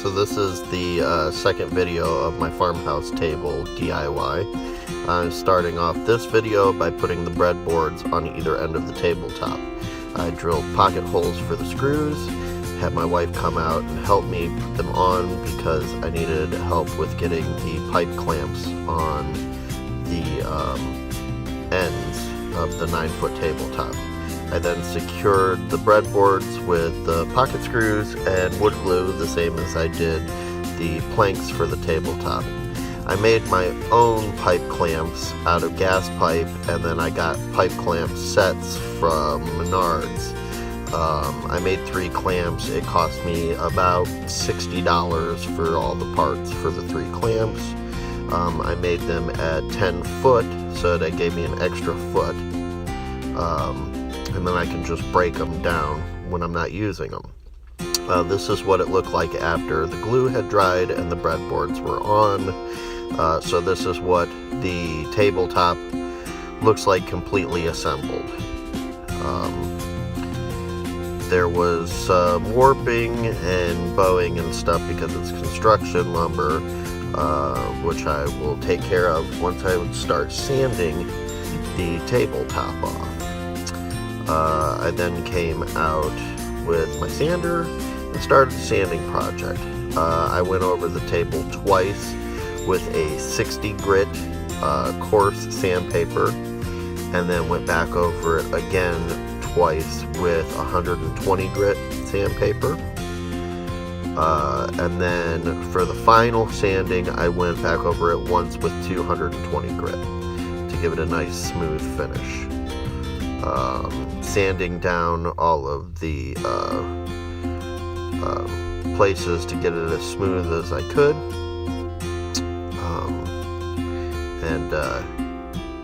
So this is the second video of my farmhouse table DIY. I'm starting off this video by putting the breadboards on either end of the tabletop. I drilled pocket holes for the screws, had my wife come out and help me put them on because I needed help with getting the pipe clamps on the ends of the 9-foot tabletop. I then secured the breadboards with the pocket screws and wood glue, the same as I did the planks for the tabletop. I made my own pipe clamps out of gas pipe, and then I got pipe clamp sets from Menards. I made 3 clamps. It cost me about $60 for all the parts for the 3 clamps. I made them at 10 foot, so that gave me an extra foot. And then I can just break them down when I'm not using them. This is what it looked like after the glue had dried and the breadboards were on. So this is what the tabletop looks like completely assembled. There was warping and bowing and stuff because it's construction lumber, which I will take care of once I would start sanding the tabletop off. I then came out with my sander and started the sanding project. I went over the table twice with a 60 grit coarse sandpaper, and then went back over it again twice with 120 grit sandpaper. And then for the final sanding, I went back over it once with 220 grit to give it a nice smooth finish. Sanding down all of the places to get it as smooth as I could. And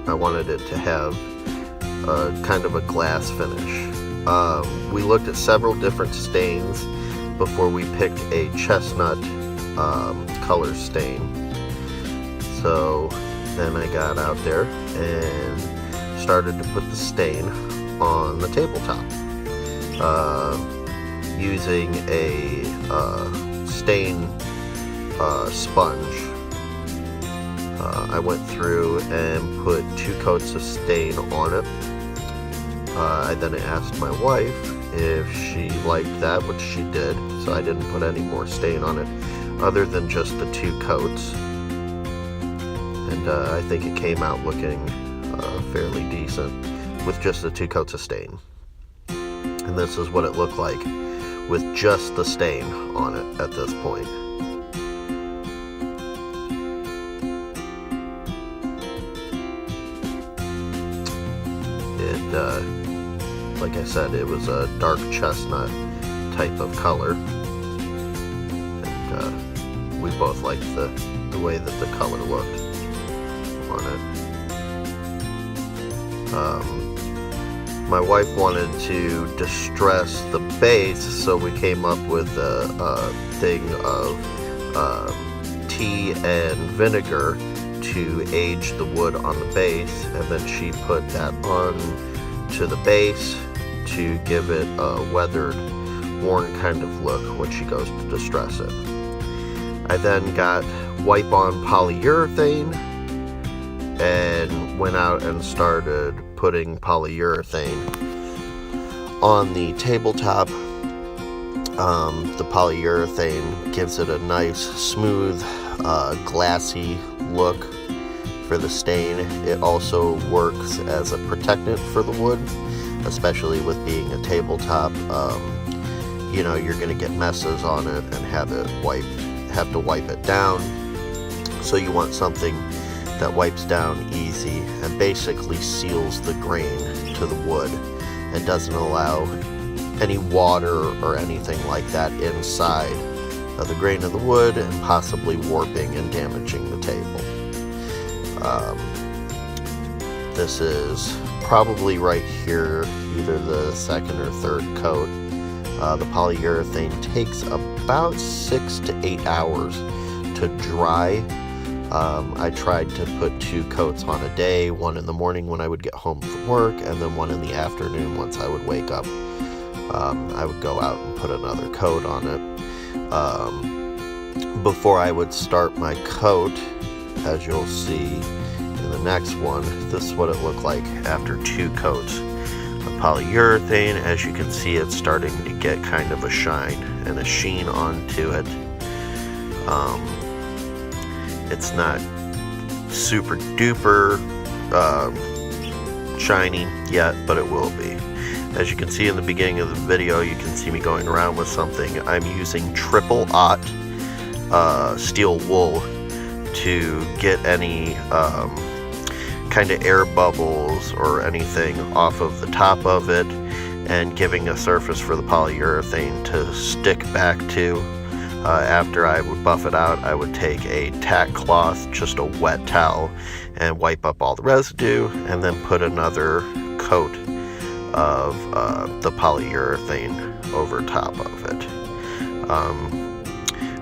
I wanted it to have kind of a glass finish. We looked at several different stains before we picked a chestnut color stain. So then I got out there and started to put the stain on the tabletop using a stain sponge. I went through and put 2 coats of stain on it. I then asked my wife if she liked that, which she did, so I didn't put any more stain on it other than just the 2 coats. And I think it came out looking fairly decent with just the 2 coats of stain. And this is what it looked like with just the stain on it at this point. Like I said, it was a dark chestnut type of color, and we both liked the way that the color looked on it. My wife wanted to distress the base, so we came up with a thing of tea and vinegar to age the wood on the base, and then she put that on to the base to give it a weathered, worn kind of look when she goes to distress it. I then got wipe-on polyurethane and went out and started putting polyurethane on the tabletop. The polyurethane gives it a nice, smooth, glassy look for the stain. It also works as a protectant for the wood, especially with being a tabletop. You know, you're going to get messes on it and have to wipe it down. So you want something that wipes down easy and basically seals the grain to the wood and doesn't allow any water or anything like that inside of the grain of the wood and possibly warping and damaging the table. This is probably right here, either the 2nd or 3rd coat. The polyurethane takes about 6 to 8 hours to dry. I tried to put 2 coats on a day, one in the morning when I would get home from work, and then one in the afternoon once I would wake up. I would go out and put another coat on it. before I would start my coat, as you'll see in the next one, this is what it looked like after 2 coats of polyurethane. As you can see, it's starting to get kind of a shine and a sheen onto it. It's not super duper shiny yet, but it will be. As you can see in the beginning of the video, you can see me going around with something. I'm using triple aught steel wool to get any kind of air bubbles or anything off of the top of it, and giving a surface for the polyurethane to stick back to. After I would buff it out, I would take a tack cloth, just a wet towel, and wipe up all the residue, and then put another coat of the polyurethane over top of it.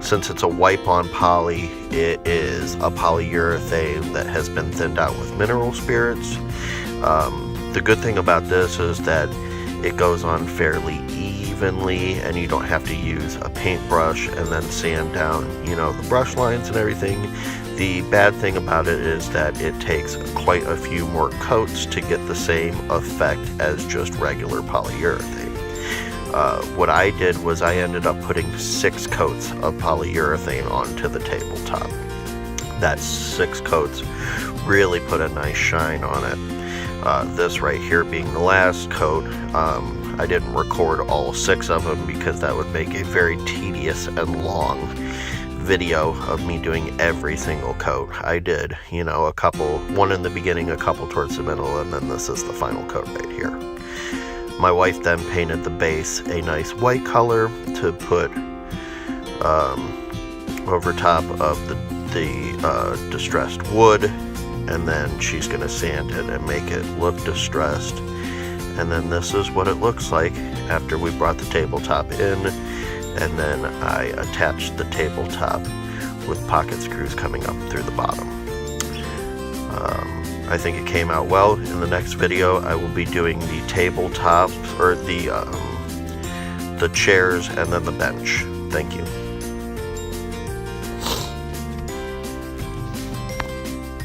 Since it's a wipe-on poly, it is a polyurethane that has been thinned out with mineral spirits. The good thing about this is that it goes on fairly evenly, and you don't have to use a paintbrush and then sand down, the brush lines and everything. The bad thing about it is that it takes quite a few more coats to get the same effect as just regular polyurethane. What I did was I ended up putting 6 coats of polyurethane onto the tabletop. That 6 coats really put a nice shine on it. This right here being the last coat, I didn't record all 6 of them because that would make a very tedious and long video of me doing every single coat. I did, a couple, one in the beginning, a couple towards the middle, and then this is the final coat right here. My wife then painted the base a nice white color to put over top of the distressed wood, and then she's going to sand it and make it look distressed. And then this is what it looks like after we brought the tabletop in, and then I attached the tabletop with pocket screws coming up through the bottom. I think it came out well. In the next video, I will be doing the tabletop, or the chairs, and then the bench. Thank you.